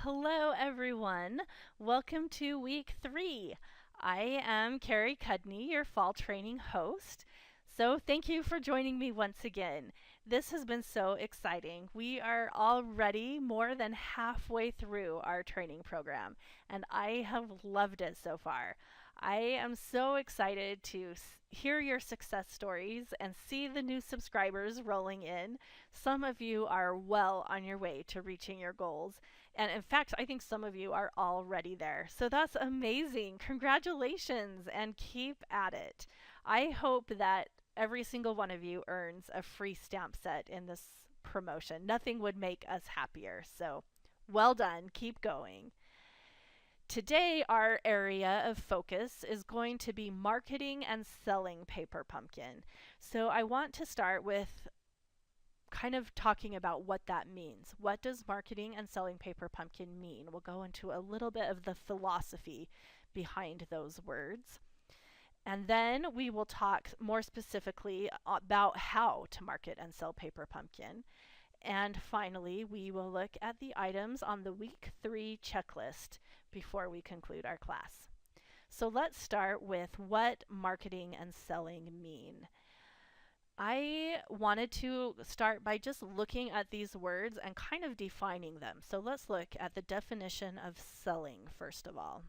Hello, everyone. Welcome to week 3. I am Carrie Cudney, your fall training host. So, thank you for joining me once again. This has been so exciting. We are already more than halfway through our training program, and I have loved it so far. I am so excited to hear your success stories and see the new subscribers rolling in. Some of you are well on your way to reaching your goals. And in fact, I think some of you are already there. So that's amazing. Congratulations and keep at it. I hope that every single one of you earns a free stamp set in this promotion. Nothing would make us happier. So well done. Keep going. Today, our area of focus is going to be marketing and selling Paper Pumpkin. So I want to start with kind of talking about what that means. What does marketing and selling Paper Pumpkin mean? We'll go into a little bit of the philosophy behind those words. And then we will talk more specifically about how to market and sell Paper Pumpkin. And finally, we will look at the items on the week 3 checklist before we conclude our class. So let's start with what marketing and selling mean. I wanted to start by just looking at these words and kind of defining them. So let's look at the definition of selling first of all.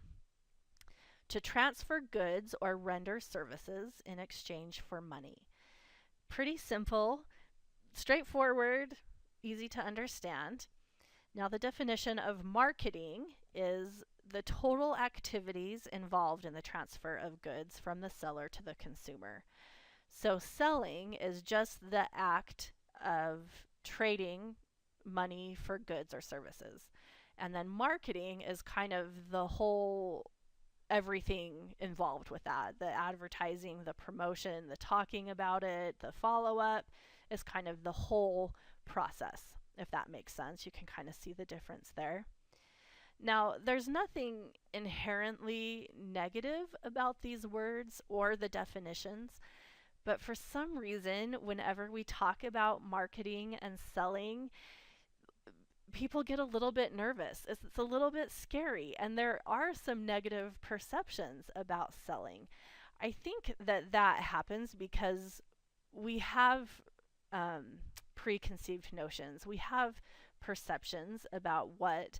To transfer goods or render services in exchange for money. Pretty simple, straightforward, easy to understand. Now, the definition of marketing is the total activities involved in the transfer of goods from the seller to the consumer. So selling is just the act of trading money for goods or services. And then marketing is kind of the whole everything involved with that. The advertising, the promotion, the talking about it, the follow up is kind of the whole process, if that makes sense. You can kind of see the difference there. Now, there's nothing inherently negative about these words or the definitions. But for some reason, whenever we talk about marketing and selling, people get a little bit nervous. It's a little bit scary, and there are some negative perceptions about selling. I think that happens because we have preconceived notions. We have perceptions about what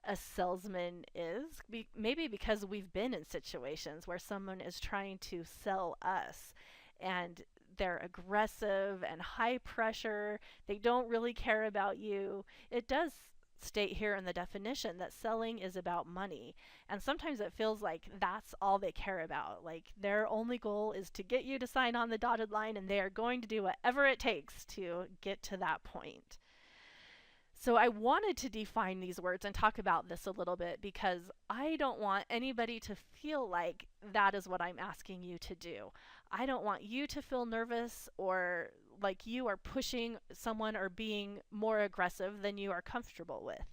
a salesman is, maybe because we've been in situations where someone is trying to sell us and they're aggressive and high pressure. They don't really care about you. It does state here in the definition that selling is about money. And sometimes it feels like that's all they care about. Like their only goal is to get you to sign on the dotted line, and they are going to do whatever it takes to get to that point. So I wanted to define these words and talk about this a little bit because I don't want anybody to feel like that is what I'm asking you to do. I don't want you to feel nervous or like you are pushing someone or being more aggressive than you are comfortable with.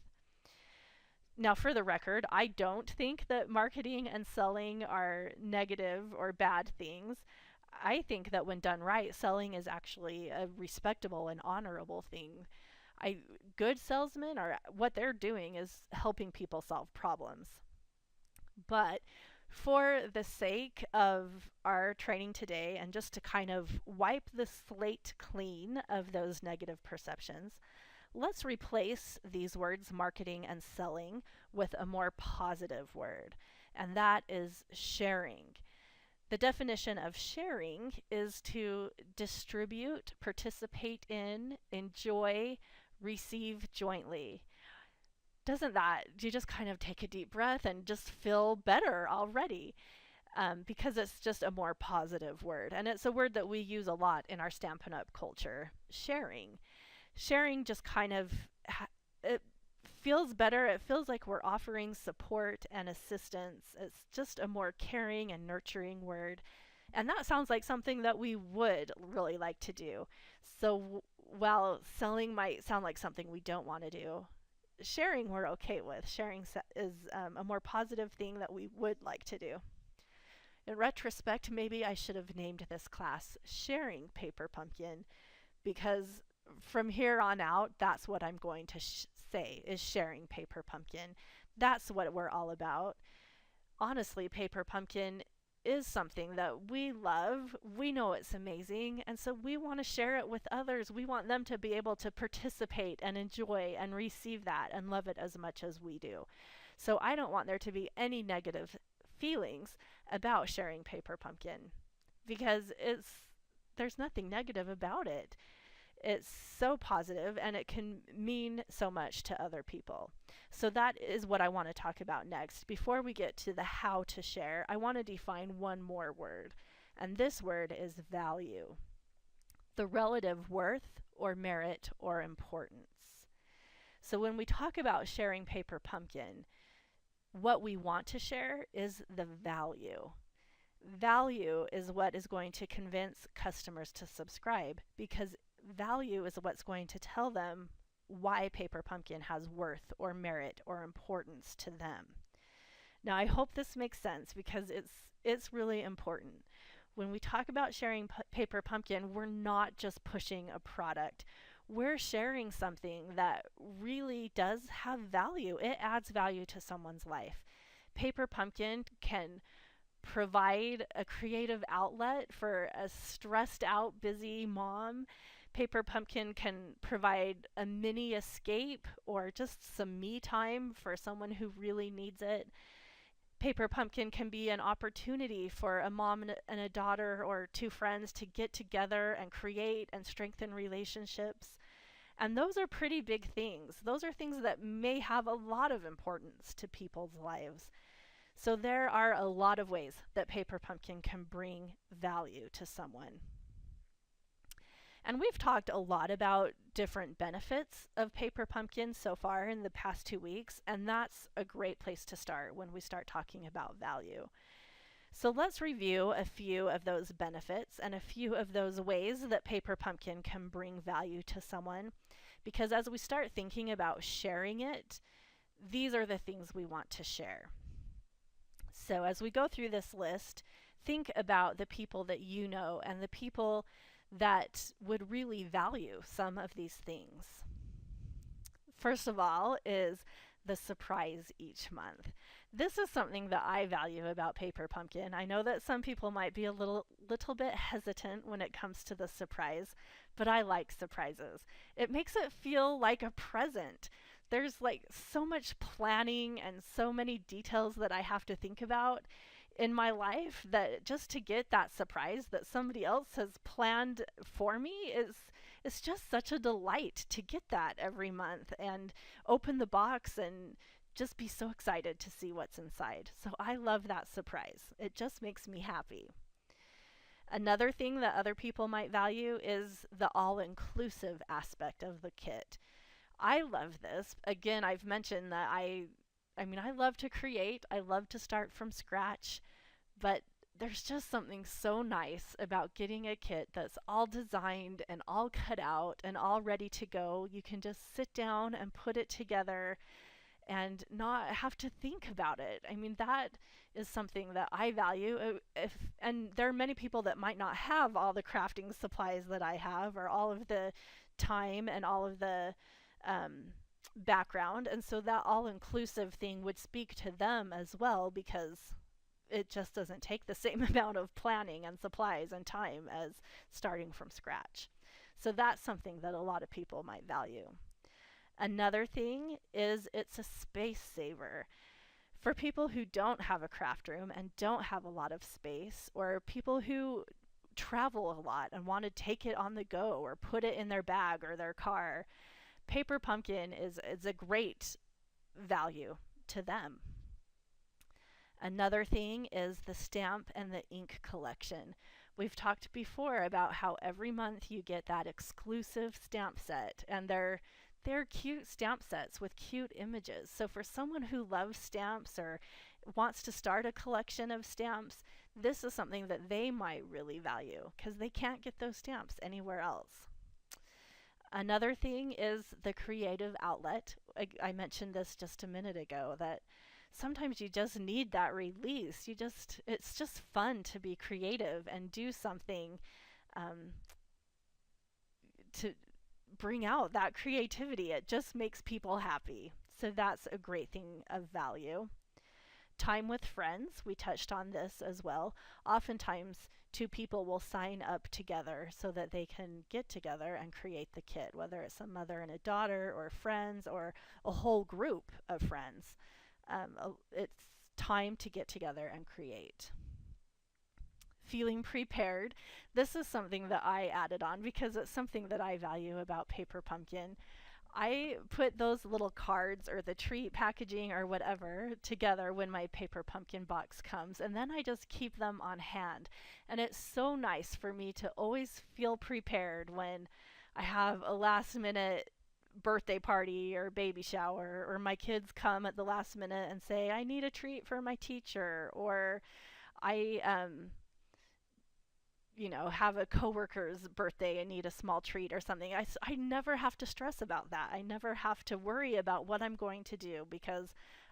Now, for the record, I don't think that marketing and selling are negative or bad things. I think that when done right, selling is actually a respectable and honorable thing. Good salesmen are what they're doing is helping people solve problems. But for the sake of our training today and just to kind of wipe the slate clean of those negative perceptions, let's replace these words marketing and selling with a more positive word, and that is sharing. The definition of sharing is to distribute, participate in, enjoy, receive jointly. Doesn't that, you just kind of take a deep breath and just feel better already? Because it's just a more positive word. And it's a word that we use a lot in our Stampin' Up! Culture, sharing. Sharing just kind of, it feels better. It feels like we're offering support and assistance. It's just a more caring and nurturing word. And that sounds like something that we would really like to do. So while selling might sound like something we don't want to do, sharing we're okay with. Sharing is a more positive thing that we would like to do. In retrospect, maybe I should have named this class Sharing Paper Pumpkin because from here on out, that's what I'm going to say is sharing Paper Pumpkin. That's what we're all about. Honestly, Paper Pumpkin is something that we love. We know it's amazing, and so we want to share it with others. We want them to be able to participate and enjoy and receive that and love it as much as we do. So I don't want there to be any negative feelings about sharing Paper Pumpkin because there's nothing negative about it. It's so positive and it can mean so much to other people. So that is what I want to talk about next. Before we get to the how to share, I want to define one more word, and this word is value. The relative worth or merit or importance. So when we talk about sharing Paper Pumpkin, what we want to share is the value. Value is what is going to convince customers to subscribe because value is what's going to tell them why Paper Pumpkin has worth or merit or importance to them. Now, I hope this makes sense because it's really important. When we talk about sharing Paper Pumpkin, we're not just pushing a product. We're sharing something that really does have value. It adds value to someone's life. Paper Pumpkin can provide a creative outlet for a stressed out, busy mom. Paper Pumpkin can provide a mini escape or just some me time for someone who really needs it. Paper Pumpkin can be an opportunity for a mom and a daughter or two friends to get together and create and strengthen relationships. And those are pretty big things. Those are things that may have a lot of importance to people's lives. So there are a lot of ways that Paper Pumpkin can bring value to someone. And we've talked a lot about different benefits of Paper Pumpkin so far in the past 2 weeks, and that's a great place to start when we start talking about value. So let's review a few of those benefits and a few of those ways that Paper Pumpkin can bring value to someone, because as we start thinking about sharing it, these are the things we want to share. So as we go through this list, think about the people that you know and the people that would really value some of these things. First of all is the surprise each month. This is something that I value about Paper Pumpkin. I know that some people might be a little bit hesitant when it comes to the surprise, but I like surprises. It makes it feel like a present. There's like so much planning and so many details that I have to think about in my life that just to get that surprise that somebody else has planned for me is just such a delight to get that every month and open the box and just be so excited to see what's inside. So I love that surprise. It just makes me happy. Another thing that other people might value is the all-inclusive aspect of the kit. I love this. Again, I've mentioned that I love to create. I love to start from scratch, but there's just something so nice about getting a kit that's all designed and all cut out and all ready to go. You can just sit down and put it together and not have to think about it. I mean, that is something that I value. And there are many people that might not have all the crafting supplies that I have or all of the time and all of the background, and so that all-inclusive thing would speak to them as well because it just doesn't take the same amount of planning and supplies and time as starting from scratch. So that's something that a lot of people might value. Another thing is it's a space saver. For people who don't have a craft room and don't have a lot of space, or people who travel a lot and want to take it on the go or put it in their bag or their car, Paper Pumpkin is a great value to them. Another thing is the stamp and the ink collection. We've talked before about how every month you get that exclusive stamp set, and they're cute stamp sets with cute images. So for someone who loves stamps or wants to start a collection of stamps, this is something that they might really value because they can't get those stamps anywhere else. Another thing is the creative outlet. I mentioned this just a minute ago, that sometimes you just need that release. It's just fun to be creative and do something bring out that creativity. It just makes people happy. So that's a great thing of value. Time with friends, we touched on this as well. Oftentimes, two people will sign up together so that they can get together and create the kit, whether it's a mother and a daughter, or friends, or a whole group of friends. It's time to get together and create. Feeling prepared. This is something that I added on because it's something that I value about Paper Pumpkin. I put those little cards or the treat packaging or whatever together when my Paper Pumpkin box comes, and then I just keep them on hand. And it's so nice for me to always feel prepared when I have a last minute birthday party or baby shower, or my kids come at the last minute and say, I need a treat for my teacher, or I have a coworker's birthday and need a small treat or something. I never have to stress about that. I never have to worry about what I'm going to do because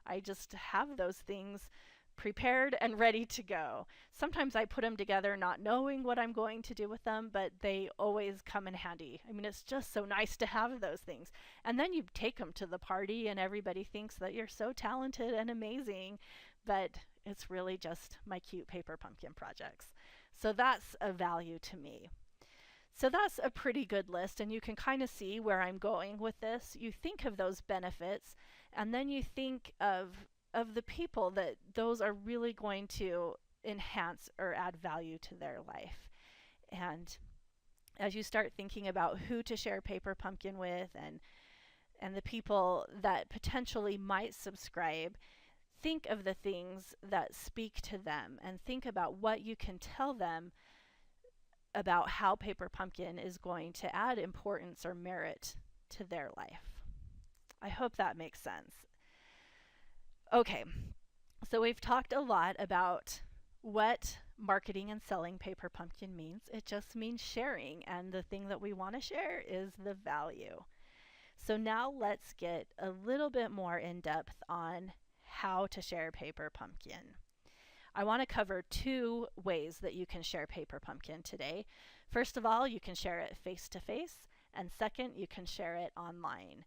I just have those things prepared and ready to go. Sometimes I put them together not knowing what I'm going to do with them, but they always come in handy. I mean, it's just so nice to have those things. And then you take them to the party and everybody thinks that you're so talented and amazing, but it's really just my cute Paper Pumpkin projects. So that's a value to me. So that's a pretty good list, and you can kind of see where I'm going with this. You think of those benefits, and then you think of the people that those are really going to enhance or add value to their life. And as you start thinking about who to share Paper Pumpkin with, and the people that potentially might subscribe, think of the things that speak to them and think about what you can tell them about how Paper Pumpkin is going to add importance or merit to their life. I hope that makes sense. Okay, so we've talked a lot about what marketing and selling Paper Pumpkin means. It just means sharing, and the thing that we want to share is the value. So now let's get a little bit more in depth on how to share Paper Pumpkin. I want to cover 2 ways that you can share Paper Pumpkin today. First of all, you can share it face to face, and second, you can share it online.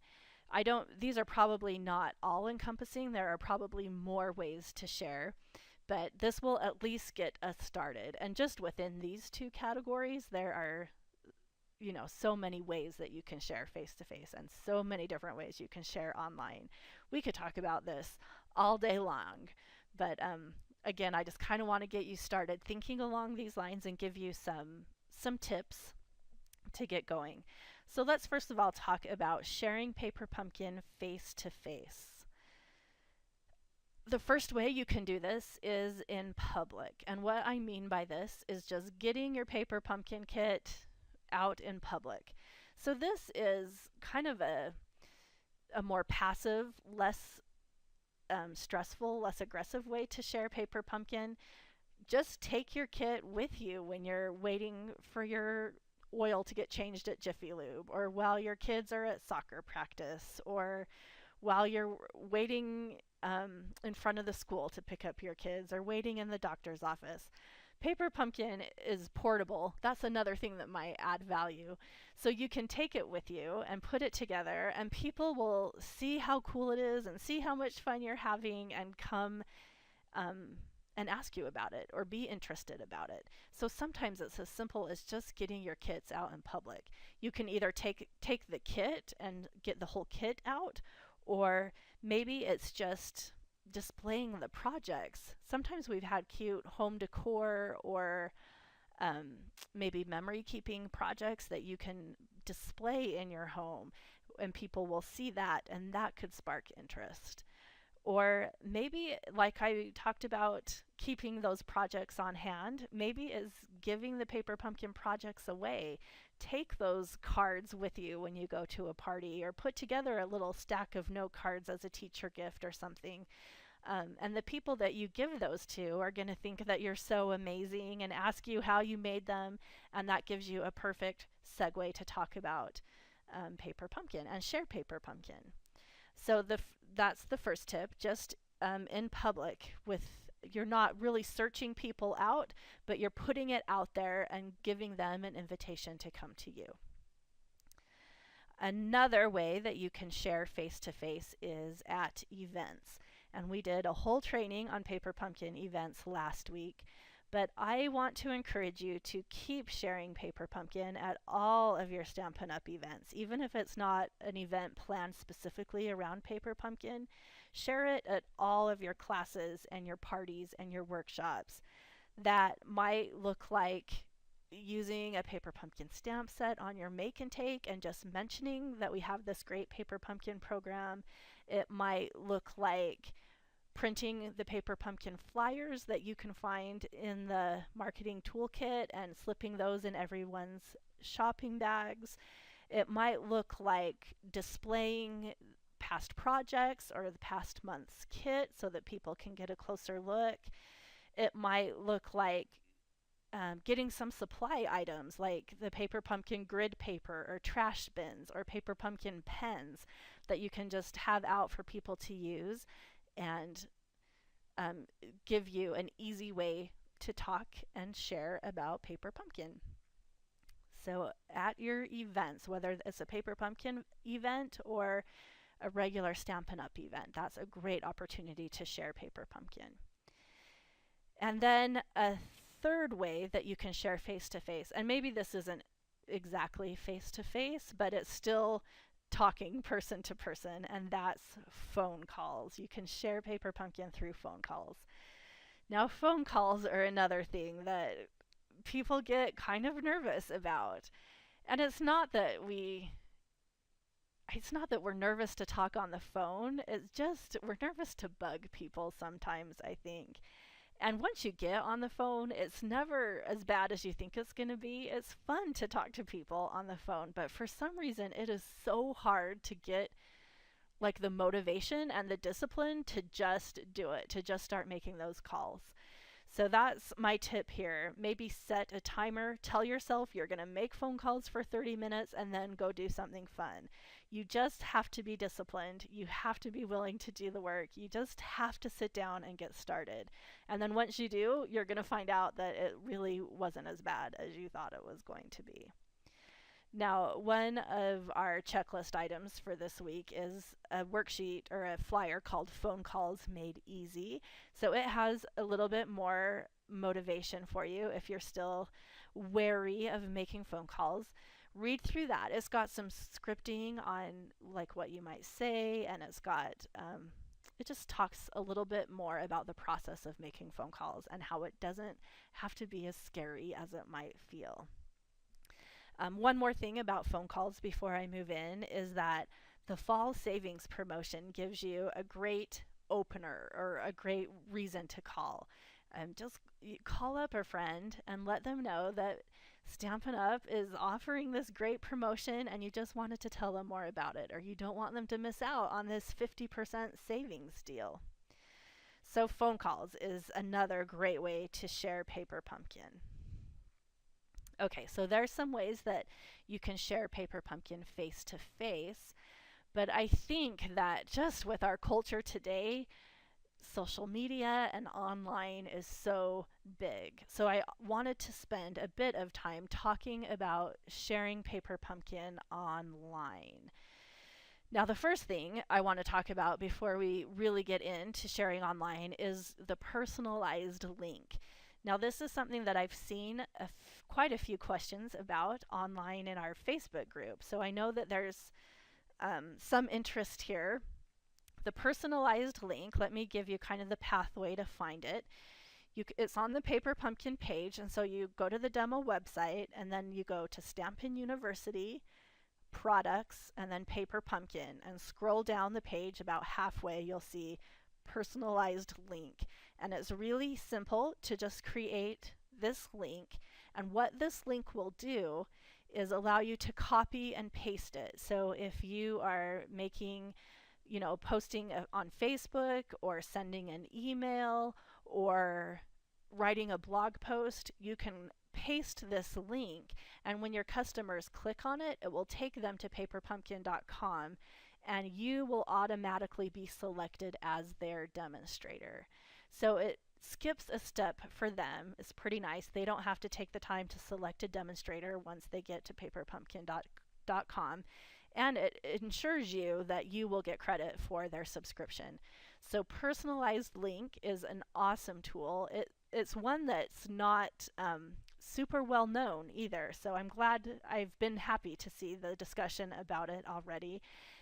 These are probably not all encompassing. There are probably more ways to share, but this will at least get us started. And just within these 2 categories, there are so many ways that you can share face to face and so many different ways you can share online. We could talk about this all day long, but again, I just kind of want to get you started thinking along these lines and give you some tips to get going. So let's first of all talk about sharing Paper Pumpkin face to face. The first way you can do this is in public, and what I mean by this is just getting your Paper Pumpkin kit out in public. So this is kind of a more passive, less stressful, less aggressive way to share Paper Pumpkin. Just take your kit with you when you're waiting for your oil to get changed at Jiffy Lube, or while your kids are at soccer practice, or while you're waiting in front of the school to pick up your kids, or waiting in the doctor's office. Paper Pumpkin is portable. That's another thing that might add value. So you can take it with you and put it together, and people will see how cool it is and see how much fun you're having and come and ask you about it or be interested about it. So sometimes it's as simple as just getting your kits out in public. You can either take the kit and get the whole kit out, or maybe it's just displaying the projects. Sometimes we've had cute home decor or maybe memory keeping projects that you can display in your home, and people will see that, and that could spark interest. Or maybe, like I talked about, keeping those projects on hand, maybe is giving the Paper Pumpkin projects away. Take those cards with you when you go to a party, or put together a little stack of note cards as a teacher gift or something. And the people that you give those to are going to think that you're so amazing and ask you how you made them, and that gives you a perfect segue to talk about Paper Pumpkin and share Paper Pumpkin. So that's the first tip, just in public. You're not really searching people out, but you're putting it out there and giving them an invitation to come to you. Another way that you can share face to face is at events. And we did a whole training on Paper Pumpkin events last week. But I want to encourage you to keep sharing Paper Pumpkin at all of your Stampin' Up! Events. Even if it's not an event planned specifically around Paper Pumpkin, share it at all of your classes and your parties and your workshops. That might look like using a Paper Pumpkin stamp set on your make and take and just mentioning that we have this great Paper Pumpkin program. It might look like printing the Paper Pumpkin flyers that you can find in the marketing toolkit and slipping those in everyone's shopping bags. It might look like displaying past projects or the past month's kit so that people can get a closer look. It might look like getting some supply items like the Paper Pumpkin grid paper or trash bins or Paper Pumpkin pens that you can just have out for people to use and give you an easy way to talk and share about Paper Pumpkin. So at your events, whether it's a Paper Pumpkin event or a regular Stampin' Up! Event, that's a great opportunity to share Paper Pumpkin. And then a third way that you can share face-to-face, and maybe this isn't exactly face-to-face, but it's still talking person to person, and that's phone calls. You can share Paper Pumpkin through phone calls. Now, phone calls are another thing that people get kind of nervous about. And it's not that we're nervous to talk on the phone. It's just we're nervous to bug people sometimes, I think. And once you get on the phone, it's never as bad as you think it's going to be. It's fun to talk to people on the phone, but for some reason it is so hard to get like the motivation and the discipline to just do it, to just start making those calls. So that's my tip here. Maybe set a timer. Tell yourself you're going to make phone calls for 30 minutes and then go do something fun. You just have to be disciplined. You have to be willing to do the work. You just have to sit down and get started. And then once you do, you're going to find out that it really wasn't as bad as you thought it was going to be. Now, one of our checklist items for this week is a worksheet or a flyer called Phone Calls Made Easy. So it has a little bit more motivation for you if you're still wary of making phone calls. Read through that. It's got some scripting on like what you might say, and it's got it just talks a little bit more about the process of making phone calls and how it doesn't have to be as scary as it might feel. One more thing about phone calls before I move in is that the fall savings promotion gives you a great opener or a great reason to call. Just call up a friend and let them know that Stampin' Up! Is offering this great promotion and you just wanted to tell them more about it, or you don't want them to miss out on this 50% savings deal. So phone calls is another great way to share Paper Pumpkin. Okay, so there's some ways that you can share Paper Pumpkin face to face, but I think that just with our culture today, social media and online is so big. So I wanted to spend a bit of time talking about sharing Paper Pumpkin online. Now, the first thing I want to talk about before we really get into sharing online is the personalized link. Now, this is something that I've seen quite a few questions about online in our Facebook group. So I know that there's some interest here. The personalized link, let me give you kind of the pathway to find it. It's on the Paper Pumpkin page, and so you go to the demo website, and then you go to Stampin' University, Products, and then Paper Pumpkin, and scroll down the page about halfway, you'll see personalized link. And it's really simple to just create this link. And what this link will do is allow you to copy and paste it. So if you are making, posting on Facebook or sending an email or writing a blog post, you can paste this link, and when your customers click on it, it will take them to paperpumpkin.com, and you will automatically be selected as their demonstrator. So it skips a step for them. It's pretty nice. They don't have to take the time to select a demonstrator once they get to paperpumpkin.com. and it ensures you that you will get credit for their subscription. So personalized link is an awesome tool. It's one that's not super well known either. So I've been happy to see the discussion about it already.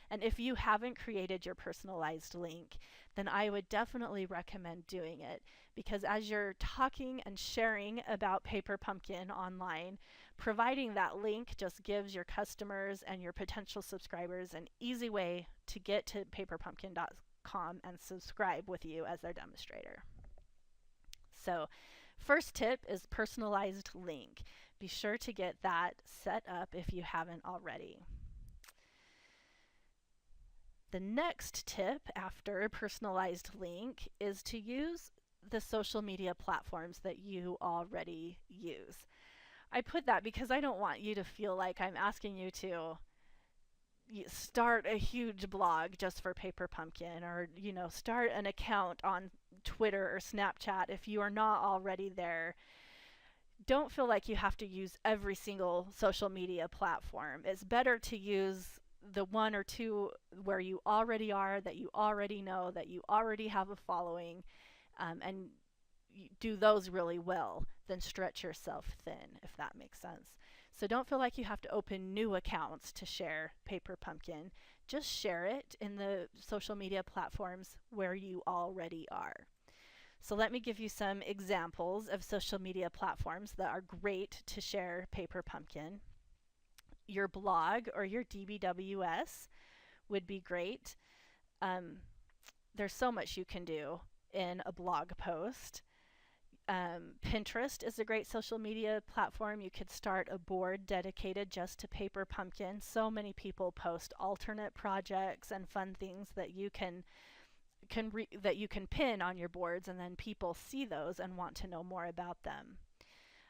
And if you haven't created your personalized link, then I would definitely recommend doing it, because as you're talking and sharing about Paper Pumpkin online, providing that link just gives your customers and your potential subscribers an easy way to get to paperpumpkin.com and subscribe with you as their demonstrator. So first tip is personalized link. Be sure to get that set up if you haven't already. The next tip after personalized link is to use the social media platforms that you already use. I put that because I don't want you to feel like I'm asking you to start a huge blog just for Paper Pumpkin, or start an account on Twitter or Snapchat if you are not already there. Don't feel like you have to use every single social media platform. It's better to use the one or two where you already are, that you already know, that you already have a following, and do those really well, than stretch yourself thin, if that makes sense. So don't feel like you have to open new accounts to share Paper Pumpkin. Just share it in the social media platforms where you already are. So let me give you some examples of social media platforms that are great to share Paper Pumpkin. Your blog or your DBWS would be great. There's so much you can do in a blog post. Pinterest is a great social media platform. You could start a board dedicated just to Paper Pumpkin. So many people post alternate projects and fun things that you can pin on your boards, and then people see those and want to know more about them.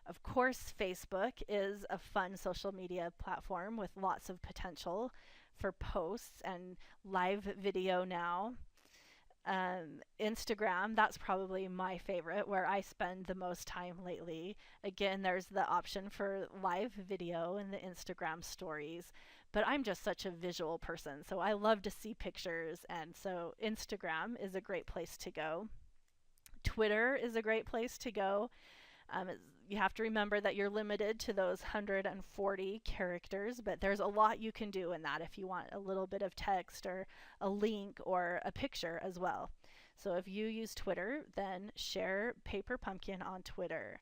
Of course, Facebook is a fun social media platform with lots of potential for posts and live video now. Instagram, that's probably my favorite, where I spend the most time lately. Again, there's the option for live video in the Instagram stories, but I'm just such a visual person, so I love to see pictures, and so Instagram is a great place to go. Twitter is a great place to go. You have to remember that you're limited to those 140 characters, but there's a lot you can do in that if you want a little bit of text or a link or a picture as well. So if you use Twitter, then share Paper Pumpkin on Twitter.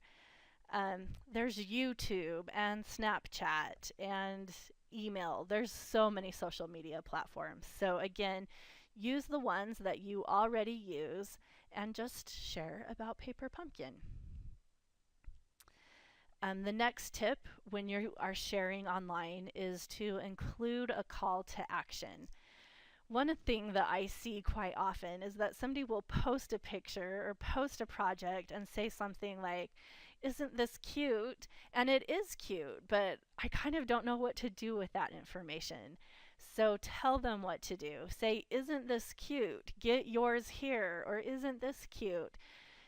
There's YouTube and Snapchat and email. There's so many social media platforms. So again, use the ones that you already use and just share about Paper Pumpkin. The next tip when you are sharing online is to include a call to action. One thing that I see quite often is that somebody will post a picture or post a project and say something like, "Isn't this cute?" And it is cute, but I kind of don't know what to do with that information. So tell them what to do. Say, "Isn't this cute? Get yours here." Or, "Isn't this cute?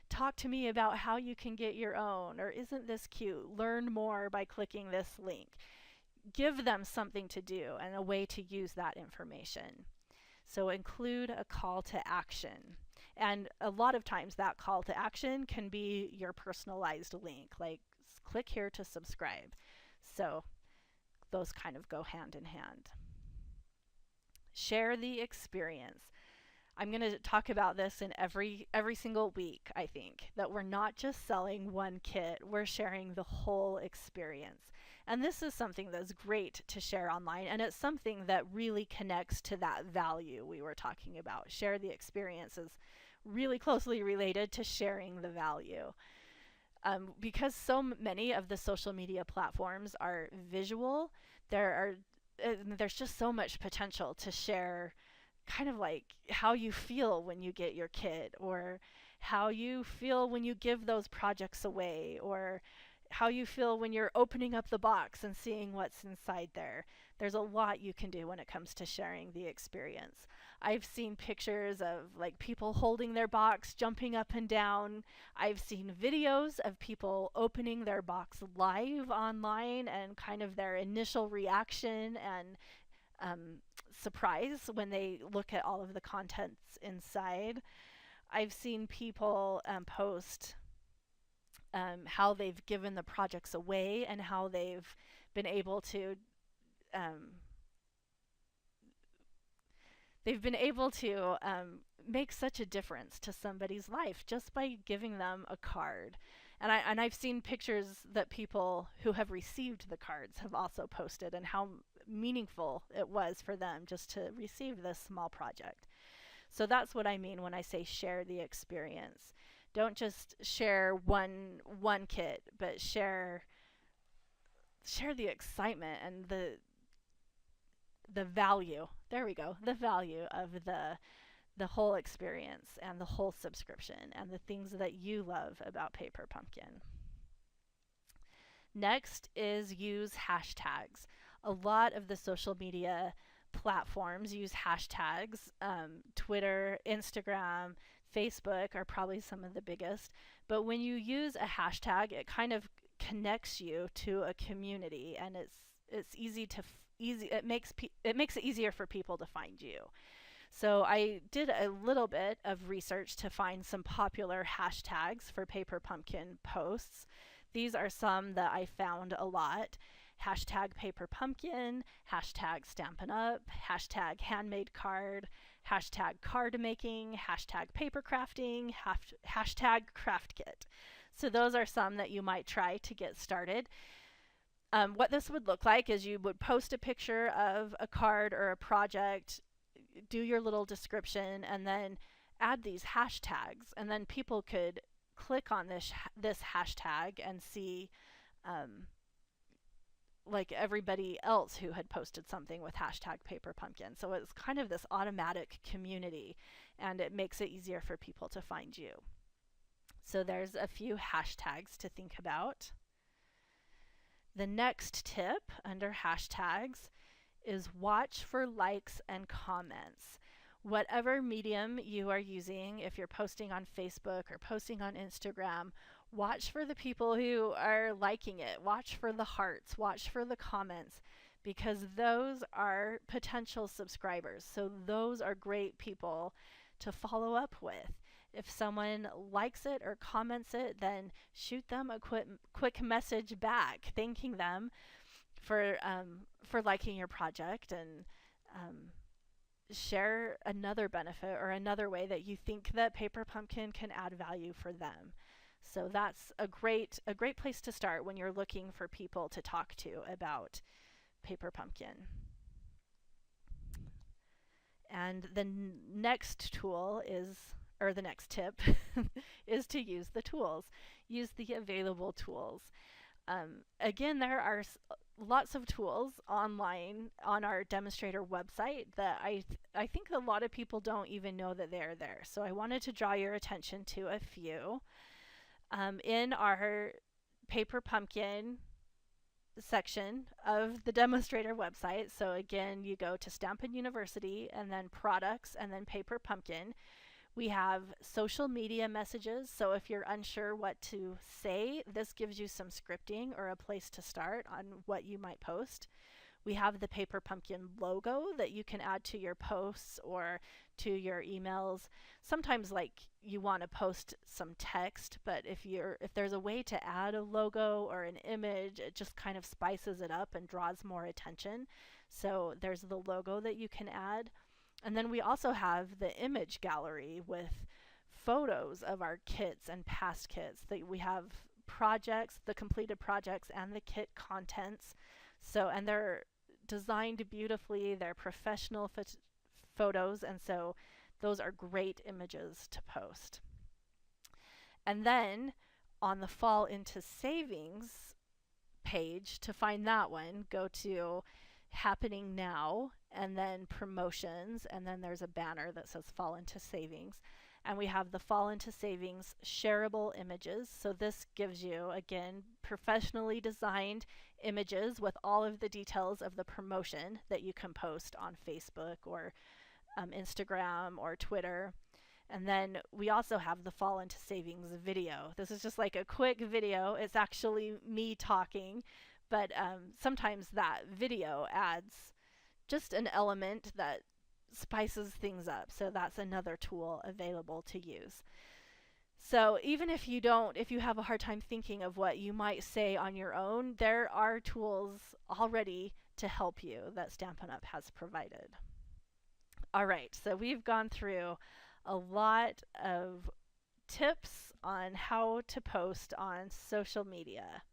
Talk to me about how you can get your own." Or, "Isn't this cute? Learn more by clicking this link." Give them something to do and a way to use that information. So include a call to action. And a lot of times that call to action can be your personalized link, like click here to subscribe. So those kind of go hand in hand. Share the experience. I'm going to talk about this in every single week, I think, that we're not just selling one kit, we're sharing the whole experience. And this is something that's great to share online, and it's something that really connects to that value we were talking about. Share the experience is really closely related to sharing the value. Because so many of the social media platforms are visual, there's just so much potential to share kind of like how you feel when you get your kit, or how you feel when you give those projects away, or how you feel when you're opening up the box and seeing what's inside there. There's a lot you can do when it comes to sharing the experience. I've seen pictures of like people holding their box, jumping up and down. I've seen videos of people opening their box live online and kind of their initial reaction and um, surprise when they look at all of the contents inside. I've seen people post how they've given the projects away and how they've been able to um, make such a difference to somebody's life just by giving them a card. I've seen pictures that people who have received the cards have also posted, and how meaningful it was for them just to receive this small project. So that's what I mean when I say share the experience. Don't just share one kit, but share the excitement and the value. There we go. The value of the whole experience and the whole subscription and the things that you love about Paper Pumpkin. Next is use hashtags. A lot of the social media platforms use hashtags. Twitter, Instagram, Facebook are probably some of the biggest. But when you use a hashtag, it kind of connects you to a community, and it's it makes it easier for people to find you. So I did a little bit of research to find some popular hashtags for Paper Pumpkin posts. These are some that I found a lot. Hashtag Paper Pumpkin, hashtag Stampin' Up, hashtag Handmade Card, hashtag Card Making, hashtag Paper Crafting, hashtag Craft Kit. So those are some that you might try to get started. What this would look like is you would post a picture of a card or a project, do your little description, and then add these hashtags, and then people could click on this hashtag and see like everybody else who had posted something with hashtag Paper Pumpkin. So it's kind of this automatic community, and it makes it easier for people to find you. So there's a few hashtags to think about. The next tip under hashtags is watch for likes and comments. Whatever medium you are using, if you're posting on Facebook or posting on Instagram, watch for the people who are liking it. Watch for the hearts. Watch for the comments, because those are potential subscribers. So those are great people to follow up with. If someone likes it or comments it, then shoot them a quick message back thanking them for liking your project, and share another benefit or another way that you think that Paper Pumpkin can add value for them. So that's a great place to start when you're looking for people to talk to about Paper Pumpkin. And the next tool is, or the next tip, is to use the tools. Use the available tools. Again, there are lots of tools online on our demonstrator website that I think a lot of people don't even know that they're there. So I wanted to draw your attention to a few. In our Paper Pumpkin section of the demonstrator website, so again, you go to Stampin' University and then products and then Paper Pumpkin. We have social media messages, so if you're unsure what to say, this gives you some scripting or a place to start on what you might post. We have the Paper Pumpkin logo that you can add to your posts or to your emails. Sometimes like you want to post some text, but if there's a way to add a logo or an image, it just kind of spices it up and draws more attention. So there's the logo that you can add. And then we also have the image gallery with photos of our kits and past kits. We have projects, the completed projects, and the kit contents. So, and they're designed beautifully. They're professional photos, and so those are great images to post. And then on the Fall into Savings page, to find that one, go to Happening Now, and then Promotions, and then there's a banner that says Fall into Savings. And we have the Fall into Savings shareable images. So this gives you, again, professionally designed images with all of the details of the promotion that you can post on Facebook or Instagram or Twitter. And then we also have the Fall into Savings video. This is just like a quick video. It's actually me talking, but sometimes that video adds just an element that spices things up. So that's another tool available to use. So even if you have a hard time thinking of what you might say on your own, there are tools already to help you that Stampin' Up! Has provided. All right, so we've gone through a lot of tips on how to post on social media.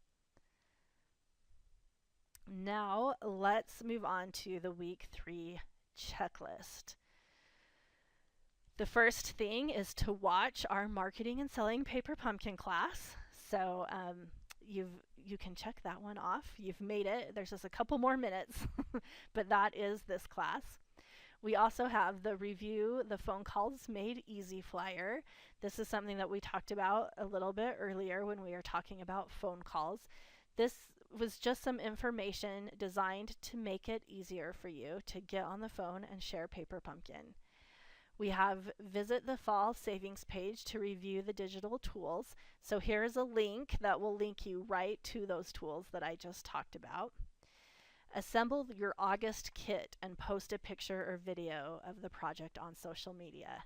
Now let's move on to the week 3 checklist. The first thing is to watch our marketing and selling paper pumpkin class. So you can check that one off. You've made it. There's just a couple more minutes, but that is this class. We also have the review the phone calls made easy flyer. This is something that we talked about a little bit earlier when we were talking about phone calls. This was just some information designed to make it easier for you to get on the phone and share Paper Pumpkin. We have visit the fall savings page to review the digital tools. So here is a link that will link you right to those tools that I just talked about. Assemble your August kit and post a picture or video of the project on social media.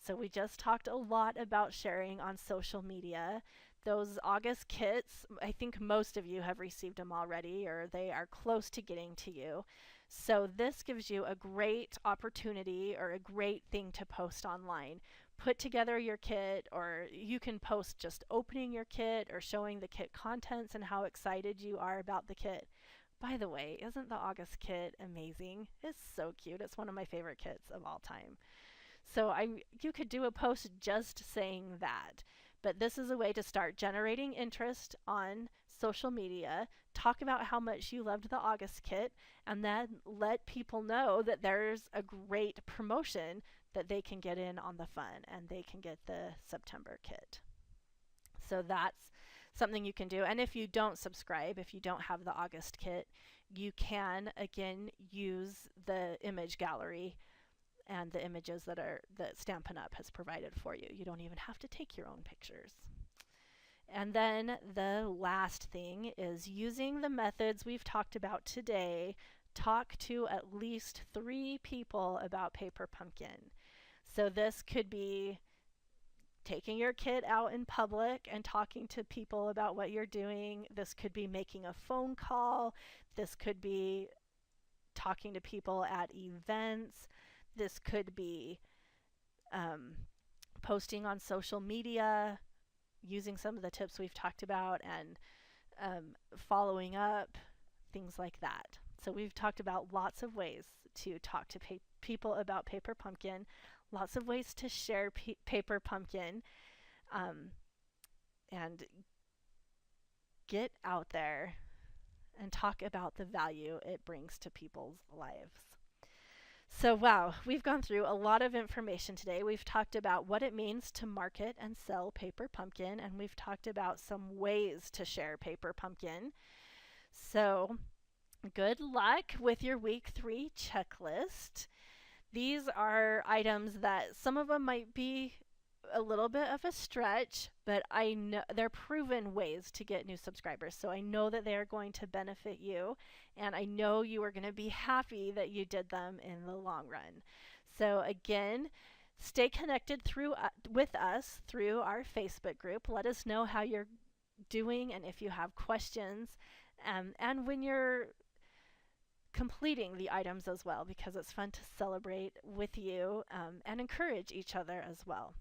So we just talked a lot about sharing on social media. Those August kits, I think most of you have received them already, or they are close to getting to you. So this gives you a great opportunity or a great thing to post online. Put together your kit, or you can post just opening your kit or showing the kit contents and how excited you are about the kit. By the way, isn't the August kit amazing? It's so cute. It's one of my favorite kits of all time. So you could do a post just saying that. But this is a way to start generating interest on social media, talk about how much you loved the August kit, and then let people know that there's a great promotion that they can get in on the fun and they can get the September kit. So that's something you can do. And if you don't subscribe, if you don't have the August kit, you can again use the image gallery and the images that Stampin' Up! Has provided for you. You don't even have to take your own pictures. And then the last thing is using the methods we've talked about today. Talk to at least 3 people about Paper Pumpkin. So this could be taking your kit out in public and talking to people about what you're doing. This could be making a phone call. This could be talking to people at events. This could be posting on social media, using some of the tips we've talked about, and following up, things like that. So we've talked about lots of ways to talk to people about Paper Pumpkin, lots of ways to share Paper Pumpkin, and get out there and talk about the value it brings to people's lives. So wow, we've gone through a lot of information today. We've talked about what it means to market and sell Paper Pumpkin, and we've talked about some ways to share Paper Pumpkin. So good luck with your week 3 checklist. These are items that some of them might be a little bit of a stretch, but I know they're proven ways to get new subscribers. So I know that they are going to benefit you, and I know you are going to be happy that you did them in the long run. So again, stay connected with us through our Facebook group. Let us know how you're doing and if you have questions, and when you're completing the items as well, because it's fun to celebrate with you and encourage each other as well.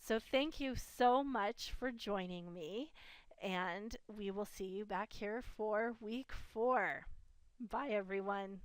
So thank you so much for joining me, and we will see you back here for week 4. Bye, everyone.